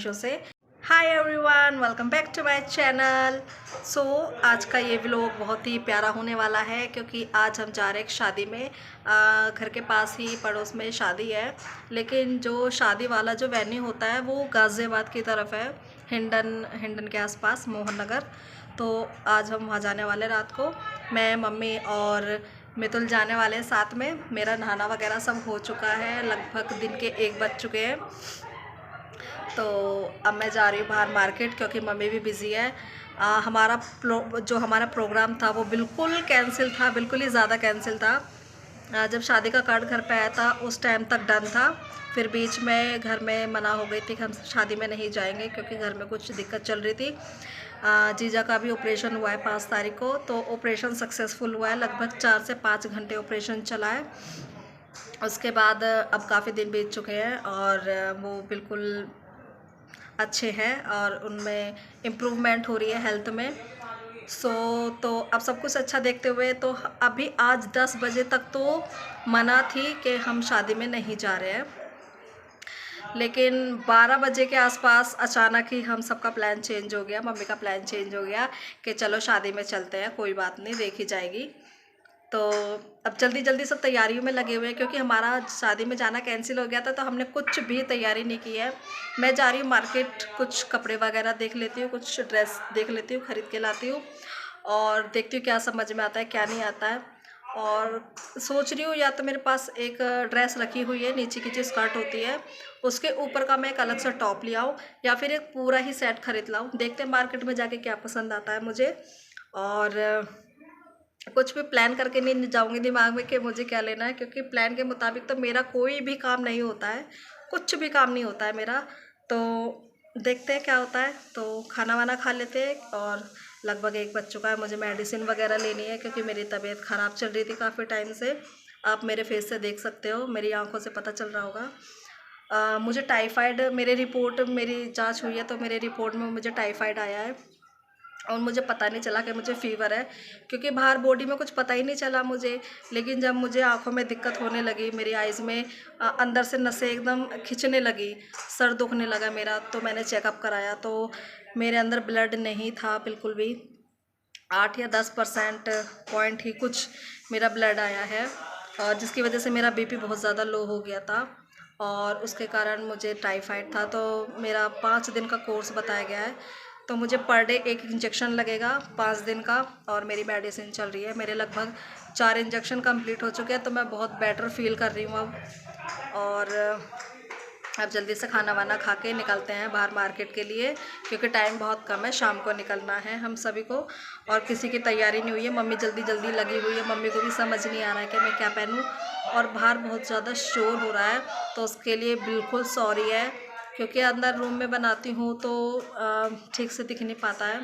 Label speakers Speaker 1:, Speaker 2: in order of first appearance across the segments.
Speaker 1: मीशो से। Hi everyone, welcome back to my channel. So आज का ये व्लॉग बहुत ही प्यारा होने वाला है क्योंकि आज हम जा रहे हैं एक शादी में। घर के पास ही पड़ोस में शादी है, लेकिन जो शादी वाला जो वेन्यू होता है वो गाज़ियाबाद की तरफ है, हिंडन के आसपास, मोहन नगर। तो आज हम वहाँ जाने वाले रात को। मैं, मम्मी और मितुल जाने वाले हैं साथ में। मेरा नहाना वगैरह सब हो चुका है, लगभग दिन के 1 बज चुके हैं। तो अब मैं जा रही हूँ बाहर मार्केट क्योंकि मम्मी भी बिज़ी है। हमारा प्रोग्राम था वो बिल्कुल कैंसिल था, बिल्कुल ही ज़्यादा कैंसिल था। जब शादी का कार्ड घर पे आया था उस टाइम तक डन था, फिर बीच में घर में मना हो गई थी कि हम शादी में नहीं जाएंगे क्योंकि घर में कुछ दिक्कत चल रही थी। जीजा का भी ऑपरेशन हुआ है 5 तारीख को, तो ऑपरेशन सक्सेसफुल हुआ है। लगभग 4 से 5 घंटे ऑपरेशन चला है। उसके बाद अब काफ़ी दिन बीत चुके हैं और वो बिल्कुल अच्छे हैं और उनमें इम्प्रूवमेंट हो रही है हेल्थ में। तो अब सब कुछ अच्छा देखते हुए तो अभी आज 10 बजे तक तो मना थी कि हम शादी में नहीं जा रहे हैं, लेकिन 12 बजे के आसपास अचानक ही हम सबका प्लान चेंज हो गया। मम्मी का प्लान चेंज हो गया कि चलो शादी में चलते हैं, कोई बात नहीं, देखी जाएगी। तो अब जल्दी जल्दी सब तैयारियों में लगे हुए हैं क्योंकि हमारा शादी में जाना कैंसिल हो गया था, तो हमने कुछ भी तैयारी नहीं की है। मैं जा रही हूँ मार्केट, कुछ कपड़े वगैरह देख लेती हूँ, कुछ ड्रेस देख लेती हूँ, ख़रीद के लाती हूँ और देखती हूँ क्या समझ में आता है क्या नहीं आता है। और सोच रही हूँ या तो मेरे पास एक ड्रेस रखी हुई है, नीचे की जो स्कर्ट होती है उसके ऊपर का मैं एक अलग सा टॉप ले आऊँ या फिर एक पूरा ही सेट खरीद लाऊँ। देखते हैं मार्केट में जाके क्या पसंद आता है मुझे। और कुछ भी प्लान करके नहीं जाऊंगी दिमाग में कि मुझे क्या लेना है, क्योंकि प्लान के मुताबिक तो मेरा कोई भी काम नहीं होता है, कुछ भी काम नहीं होता है मेरा। तो देखते हैं क्या होता है। तो खाना वाना खा लेते हैं और लगभग 1 बज चुका है। मुझे मेडिसिन वगैरह लेनी है क्योंकि मेरी तबीयत ख़राब चल रही थी काफ़ी टाइम से। आप मेरे फेस से देख सकते हो, मेरी आंखों से पता चल रहा होगा। मुझे टाइफाइड, मेरी जाँच हुई है तो मेरे रिपोर्ट में मुझे टाइफाइड आया है और मुझे पता नहीं चला कि मुझे फ़ीवर है, क्योंकि बाहर बॉडी में कुछ पता ही नहीं चला मुझे। लेकिन जब मुझे आँखों में दिक्कत होने लगी, मेरी आइज़ में अंदर से नसें एकदम खिंचने लगी, सर दुखने लगा मेरा, तो मैंने चेकअप कराया तो मेरे अंदर ब्लड नहीं था बिल्कुल भी। 8 या 10% पॉइंट ही कुछ मेरा ब्लड आया है, और जिसकी वजह से मेरा बीपी बहुत ज़्यादा लो हो गया था और उसके कारण मुझे टाइफाइड था। तो मेरा 5 दिन का कोर्स बताया गया है, तो मुझे पर डे 1 इंजेक्शन लगेगा 5 दिन का, और मेरी मेडिसिन चल रही है। मेरे लगभग 4 इंजेक्शन कंप्लीट हो चुके हैं, तो मैं बहुत बेटर फील कर रही हूँ अब। और अब जल्दी से खाना वाना खा के निकलते हैं बाहर मार्केट के लिए, क्योंकि टाइम बहुत कम है, शाम को निकलना है हम सभी को और किसी की तैयारी नहीं हुई है। मम्मी जल्दी जल्दी लगी हुई है, मम्मी को भी समझ नहीं आ रहा है कि मैं क्या पहनूं, और बाहर बहुत ज़्यादा शोर हो रहा है तो उसके लिए बिल्कुल सॉरी है, क्योंकि अंदर रूम में बनाती हूँ तो ठीक से दिख नहीं पाता है।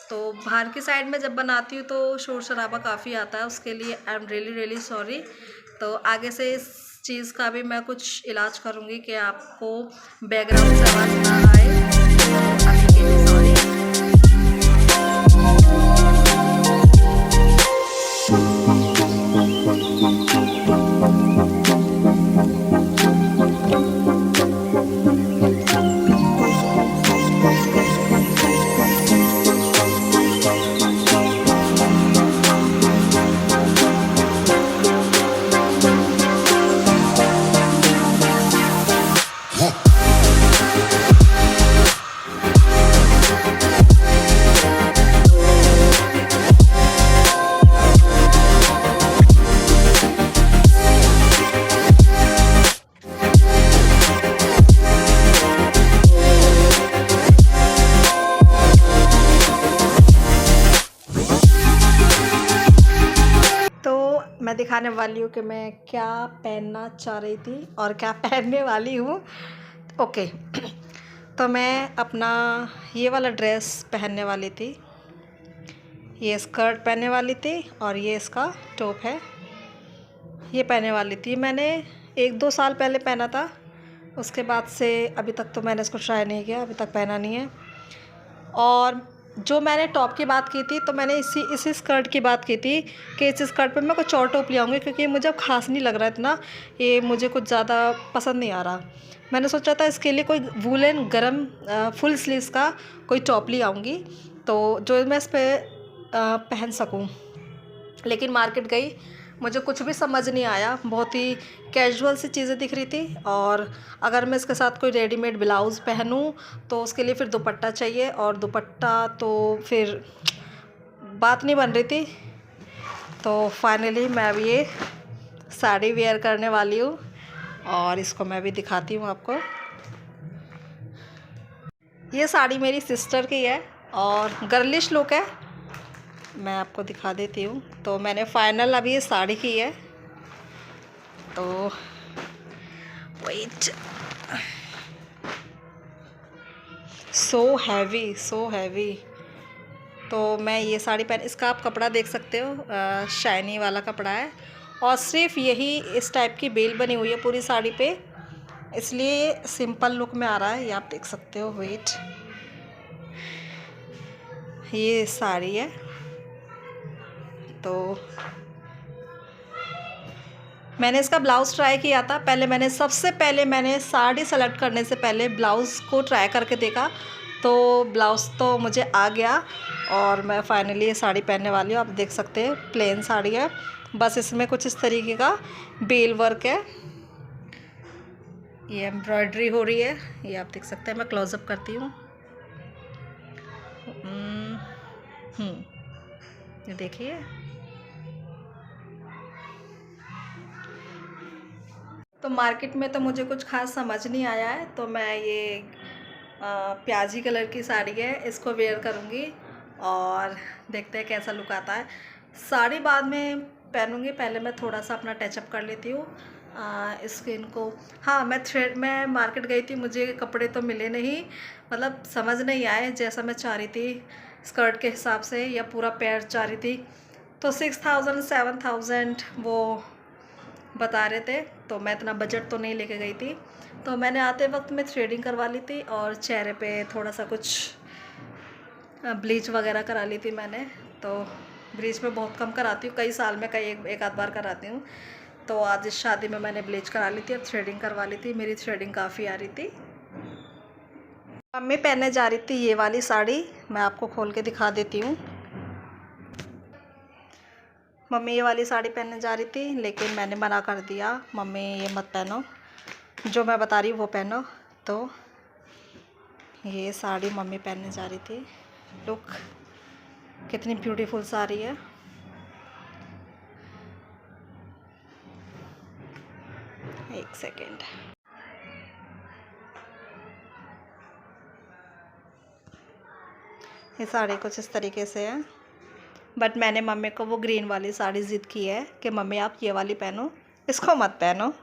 Speaker 1: तो बाहर की साइड में जब बनाती हूँ तो शोर शराबा काफ़ी आता है, उसके लिए I am really really sorry. तो आगे से इस चीज़ का भी मैं कुछ इलाज करूँगी कि आपको बैकग्राउंड से आवाज़ ना आए, तो अभी के लिए सॉरी। मैं दिखाने वाली हूँ कि मैं क्या पहनना चाह रही थी और क्या पहनने वाली हूँ। ओके, तो मैं अपना ये वाला ड्रेस पहनने वाली थी, ये स्कर्ट पहनने वाली थी और ये इसका टॉप है, ये पहनने वाली थी। मैंने 1-2 साल पहले पहना था, उसके बाद से अभी तक तो मैंने इसको ट्राई नहीं किया, अभी तक पहना नहीं है। और जो मैंने टॉप की बात की थी तो मैंने इसी स्कर्ट की बात की थी कि इस स्कर्ट पे मैं कुछ और टॉप ले आऊँगी, क्योंकि मुझे अब ख़ास नहीं लग रहा है इतना, ये मुझे कुछ ज़्यादा पसंद नहीं आ रहा। मैंने सोचा था इसके लिए कोई वूलन गरम फुल स्लीव्स का कोई टॉप ले आऊँगी तो जो मैं इस पर पहन सकूँ। लेकिन मार्केट गई, मुझे कुछ भी समझ नहीं आया, बहुत ही कैजुअल सी चीज़ें दिख रही थी। और अगर मैं इसके साथ कोई रेडीमेड ब्लाउज़ पहनूं तो उसके लिए फिर दुपट्टा चाहिए, और दुपट्टा तो फिर बात नहीं बन रही थी। तो फाइनली मैं अब ये साड़ी वेयर करने वाली हूँ और इसको मैं भी दिखाती हूँ आपको। ये साड़ी मेरी सिस्टर की है और गर्लिश लुक है, मैं आपको दिखा देती हूँ। तो मैंने फाइनल अभी ये साड़ी की है, तो वेट, सो हैवी। तो मैं ये साड़ी पहन, इसका आप कपड़ा देख सकते हो, शाइनी वाला कपड़ा है और सिर्फ यही इस टाइप की बेल बनी हुई है पूरी साड़ी पे, इसलिए सिंपल लुक में आ रहा है, ये आप देख सकते हो। वेट, ये साड़ी है। तो मैंने इसका ब्लाउज़ ट्राई किया था, सबसे पहले मैंने साड़ी सेलेक्ट करने से पहले ब्लाउज़ को ट्राई करके देखा, तो ब्लाउज़ तो मुझे आ गया और मैं फाइनली ये साड़ी पहनने वाली हूँ। आप देख सकते हैं प्लेन साड़ी है, बस इसमें कुछ इस तरीके का बेल वर्क है, ये एम्ब्रॉयडरी हो रही है, ये आप देख सकते हैं। मैं क्लोज़अप करती हूँ, ये देखिए। तो मार्केट में तो मुझे कुछ खास समझ नहीं आया है, तो मैं ये प्याजी कलर की साड़ी है, इसको वेयर करूँगी और देखते हैं कैसा लुक आता है। साड़ी बाद में पहनूँगी, पहले मैं थोड़ा सा अपना टचअप कर लेती हूँ स्किन को। हाँ, मैं मार्केट गई थी, मुझे कपड़े तो मिले नहीं, मतलब समझ नहीं आए जैसा मैं चाह रही थी स्कर्ट के हिसाब से, या पूरा पैर चाह रही थी। तो 6000 7000 वो बता रहे थे, तो मैं इतना बजट तो नहीं लेके गई थी। तो मैंने आते वक्त में थ्रेडिंग करवा ली थी और चेहरे पे थोड़ा सा कुछ ब्लीच वगैरह करा ली थी मैंने। तो ब्लीच में बहुत कम कराती हूँ, कई साल में एक आध बार कराती हूँ। तो आज इस शादी में मैंने ब्लीच करा ली थी और थ्रेडिंग करवा ली थी, मेरी थ्रेडिंग काफ़ी आ रही थी। मम्मी पहनने जा रही थी ये वाली साड़ी, मैं आपको खोल के दिखा देती हूँ। मम्मी ये वाली साड़ी पहनने जा रही थी, लेकिन मैंने मना कर दिया, मम्मी ये मत पहनो, जो मैं बता रही हूँ वो पहनो। तो ये साड़ी मम्मी पहनने जा रही थी। लुक कितनी ब्यूटीफुल साड़ी है। एक सेकेंड, ये साड़ी कुछ इस तरीके से है, बट मैंने मम्मी को वो ग्रीन वाली साड़ी ज़िद की है कि मम्मी आप ये वाली पहनो, इसको मत पहनो।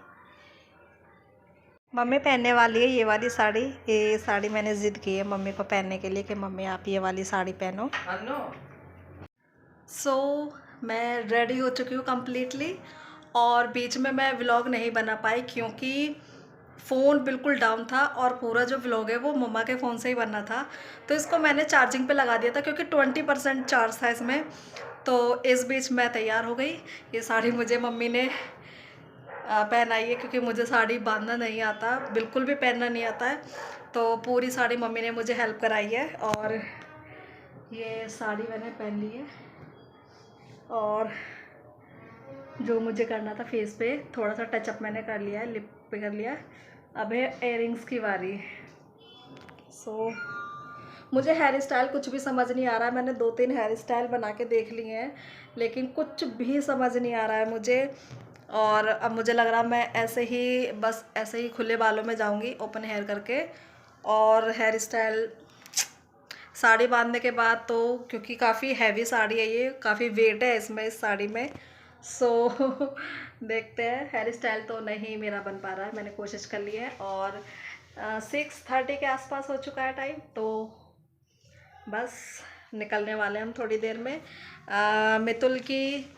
Speaker 1: मम्मी पहनने वाली है ये वाली साड़ी, ये साड़ी मैंने ज़िद की है मम्मी को पहनने के लिए कि मम्मी आप ये वाली साड़ी पहनो। सो मैं रेडी हो चुकी हूँ कम्प्लीटली, और बीच में मैं व्लॉग नहीं बना पाई क्योंकि फ़ोन बिल्कुल डाउन था और पूरा जो व्लॉग है वो मम्मा के फ़ोन से ही बनना था। तो इसको मैंने चार्जिंग पे लगा दिया था क्योंकि 20% चार्ज था इसमें। तो इस बीच मैं तैयार हो गई, ये साड़ी मुझे मम्मी ने पहनाई है क्योंकि मुझे साड़ी बांधना नहीं आता, बिल्कुल भी पहनना नहीं आता है। तो पूरी साड़ी मम्मी ने मुझे हेल्प कराई है और ये साड़ी मैंने पहन ली है। और जो मुझे करना था फेस पे थोड़ा सा टचअप मैंने कर लिया है, लिप पे कर लिया है, अब है इयररिंग्स की बारी। सो मुझे हेयर स्टाइल कुछ भी समझ नहीं आ रहा है, मैंने 2-3 हेयर स्टाइल बना के देख लिए हैं लेकिन कुछ भी समझ नहीं आ रहा है मुझे। और अब मुझे लग रहा मैं बस ऐसे ही खुले बालों में जाऊंगी ओपन हेयर करके। और हेयर स्टाइल साड़ी बांधने के बाद तो, क्योंकि काफ़ी हैवी साड़ी है ये, काफ़ी वेट है इसमें, इस साड़ी में। सो देखते हैं, हेयर स्टाइल तो नहीं मेरा बन पा रहा है, मैंने कोशिश कर ली है। और 6:30 के आसपास हो चुका है टाइम, तो बस निकलने वाले हैं हम थोड़ी देर में। मितुल की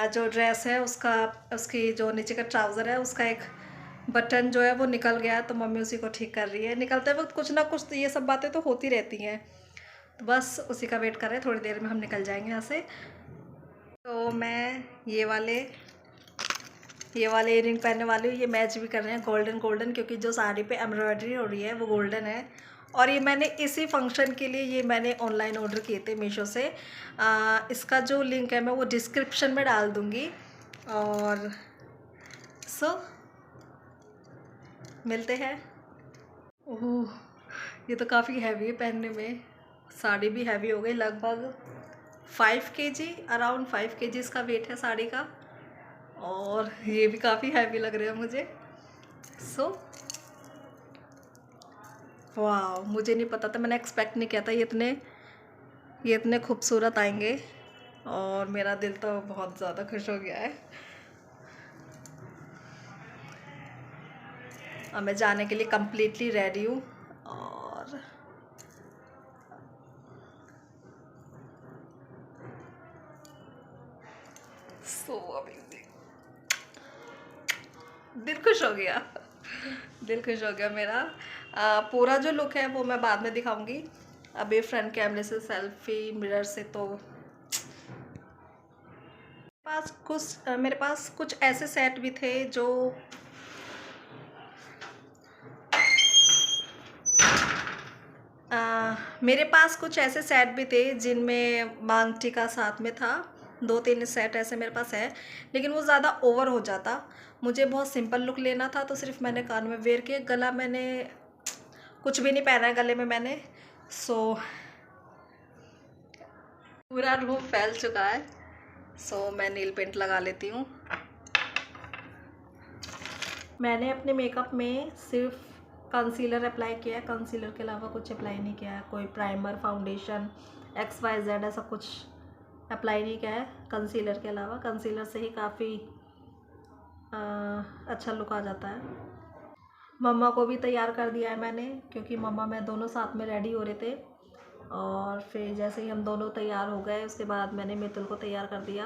Speaker 1: जो ड्रेस है उसकी जो नीचे का ट्राउज़र है उसका एक बटन जो है वो निकल गया है, तो मम्मी उसी को ठीक कर रही है। निकलते वक्त कुछ ना कुछ तो ये सब बातें तो होती रहती हैं। तो बस उसी का वेट कर रहे हैं, थोड़ी देर में हम निकल जाएंगे यहाँ से। तो मैं ये वाले इयरिंग पहनने वाली हूँ। ये मैच भी कर रहे हैं गोल्डन, क्योंकि जो साड़ी पे एम्ब्रॉयडरी हो रही है वो गोल्डन है। और ये मैंने इसी फंक्शन के लिए ये मैंने ऑनलाइन ऑर्डर किए थे मीशो से। इसका जो लिंक है मैं वो डिस्क्रिप्शन में डाल दूँगी। और मिलते हैं। ओह, ये तो काफ़ी हैवी है पहनने में। साड़ी भी हैवी हो गई, लगभग 5 kg, अराउंड 5 kg इसका वेट है साड़ी का। और ये भी काफ़ी हैवी लग रहे हैं मुझे। वाह, मुझे नहीं पता था, मैंने एक्सपेक्ट नहीं किया था ये इतने खूबसूरत आएंगे। और मेरा दिल तो बहुत ज़्यादा खुश हो गया है। और मैं जाने के लिए कम्प्लीटली रेडी हूँ। और दिल खुश हो गया, दिल खुश हो गया मेरा। पूरा जो लुक है वो मैं बाद में दिखाऊंगी। अभी फ्रंट कैमरे से सेल्फी मिरर से तो मेरे पास कुछ ऐसे सेट भी थे जो मेरे पास कुछ ऐसे सेट भी थे जिनमें मांग टीका साथ में था। 2-3 सेट ऐसे मेरे पास है, लेकिन वो ज़्यादा ओवर हो जाता। मुझे बहुत सिंपल लुक लेना था, तो सिर्फ मैंने कान में वेयर किए। गला मैंने कुछ भी नहीं पहना है गले में मैंने। पूरा रूम फैल चुका है। मैं नील पेंट लगा लेती हूँ। मैंने अपने मेकअप में सिर्फ कंसीलर अप्लाई किया है, कंसीलर के अलावा कुछ अप्लाई नहीं किया है। कोई प्राइमर, फाउंडेशन, XYZ ऐसा कुछ अप्लाई नहीं किया है कंसीलर के अलावा। कंसीलर से ही काफ़ी अच्छा लुक आ जाता है। मम्मा को भी तैयार कर दिया है मैंने, क्योंकि मम्मा मैं दोनों साथ में रेडी हो रहे थे। और फिर जैसे ही हम दोनों तैयार हो गए, उसके बाद मैंने मितुल को तैयार कर दिया।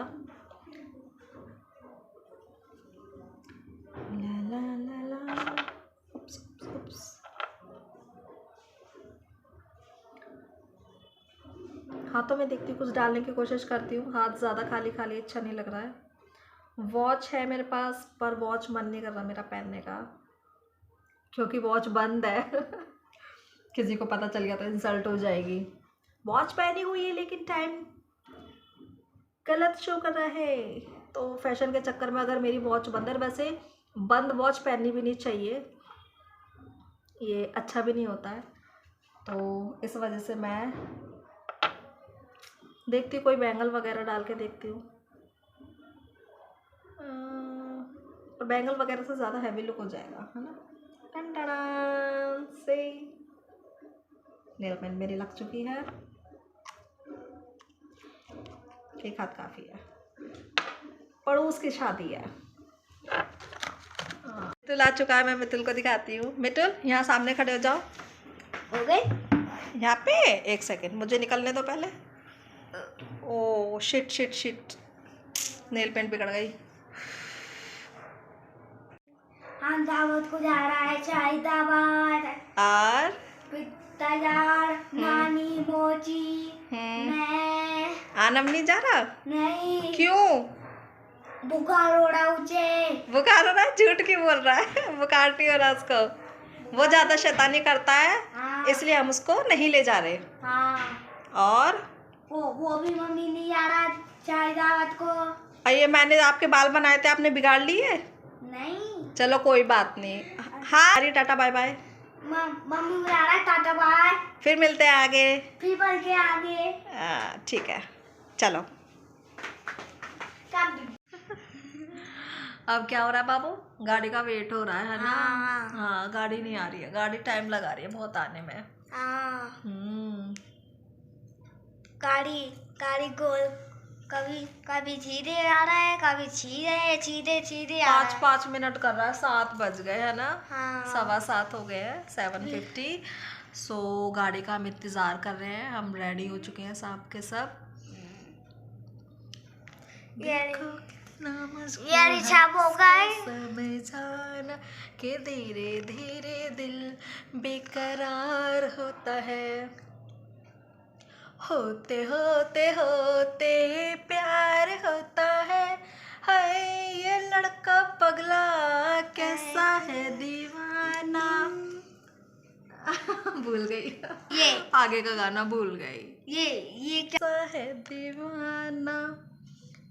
Speaker 1: ला ला ला ला। उप्स, उप्स। हाथों में देखती हूँ, कुछ डालने की कोशिश करती हूँ। हाथ ज़्यादा खाली खाली अच्छा नहीं लग रहा है। वॉच है मेरे पास, पर वॉच मन नहीं कर रहा मेरा पहनने का, क्योंकि वॉच बंद है। किसी को पता चल गया तो इंसल्ट हो जाएगी। वॉच पहनी हुई है लेकिन टाइम गलत शो कर रहा है। तो फैशन के चक्कर में अगर मेरी वॉच बंद है, वैसे बंद वॉच पहननी भी नहीं चाहिए, ये अच्छा भी नहीं होता है। तो इस वजह से मैं देखती हूँ कोई बैंगल वगैरह डाल के देखती हूँ। और बैंगल वगैरह से ज़्यादा हैवी लुक हो जाएगा, है ना। टन से नेल पेंट मेरी लग चुकी है। एक हाथ काफ़ी है, पड़ोस की शादी है। मितुल आ चुका है, मैं मितुल को दिखाती हूँ। मितुल, यहाँ सामने खड़े हो जाओ।
Speaker 2: हो गए
Speaker 1: यहाँ पे 1 सेकेंड मुझे निकलने दो पहले। Oh shit shit shit, nail paint बिगड़ गई।
Speaker 2: हम दावत को जा रहा है शाहिदाबाद।
Speaker 1: और
Speaker 2: तैयार नानी मोची। मैं
Speaker 1: आनम नहीं जा रहा?
Speaker 2: नहीं।
Speaker 1: क्यों?
Speaker 2: बुखार हो रहा उसे।
Speaker 1: बुखार हो रहा है? झूठ क्यों बोल रहा है? बुखार नहीं हो रहा उसको, वो ज़्यादा शैतानी करता है।
Speaker 2: हाँ।
Speaker 1: इसलिए हम उसको नहीं ले जा रहे।
Speaker 2: हाँ।
Speaker 1: और
Speaker 2: वो भी मम्मी नहीं आ रहा शाहिदाबाद को।
Speaker 1: ये मैंने आपके बाल बनाए थे, आपने बिगाड़ लिए?
Speaker 2: नहीं।
Speaker 1: चलो कोई बात नहीं। हाँ, अरे टाटा बाय बाय।
Speaker 2: मम्मी बुला रहा है, टाटा बाय।
Speaker 1: फिर मिलते हैं आगे।
Speaker 2: फिर बढ़ के आगे।
Speaker 1: ठीक है, चलो। अब क्या हो रहा है बाबू? गाड़ी का वेट हो रहा है ना। हाँ, गाड़ी नहीं आ रही है, गाड़ी टाइम लगा रही है बहुत आने में।
Speaker 2: गाड़ी गोल, कभी धीरे आ रहा है, कभी सीधे आ रहा है।
Speaker 1: 5 मिनट कर रहा है। 7 बज गए है ना।
Speaker 2: हाँ।
Speaker 1: 7:15 हो गए हैं, 7:50। गाड़ी का हम इंतज़ार कर रहे हैं। हम रेडी हो चुके हैं सब के सब। समझाना कि धीरे धीरे दिल बेकरार होता है। होते होते होते प्यार होता है। हाय ये लड़का पगला कैसा है दीवाना। भूल गई,
Speaker 2: ये
Speaker 1: आगे का गाना भूल गई।
Speaker 2: ये क्या
Speaker 1: कैसा है दीवाना,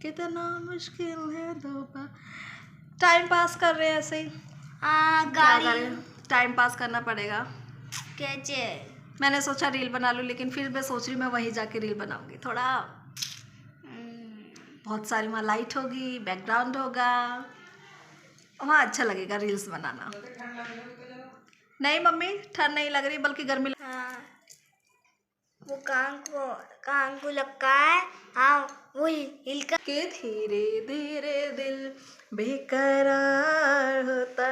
Speaker 1: कितना मुश्किल है दोबारा। टाइम पास कर रहे हैं ऐसे ही। क्या
Speaker 2: गाड़ी
Speaker 1: करें, टाइम पास करना पड़ेगा।
Speaker 2: कैसे
Speaker 1: मैंने सोचा रील बना लूं, लेकिन फिर मैं सोच रही हूँ मैं वहीं जाके रील बनाऊंगी। थोड़ा बहुत सारी वहाँ लाइट होगी, बैकग्राउंड होगा, वहाँ अच्छा लगेगा रील्स बनाना। नहीं मम्मी, ठंड नहीं लग रही बल्कि गर्मी
Speaker 2: वो कान को लगता है। हाँ वो हिल
Speaker 1: के धीरे धीरे दिल बेकरार होता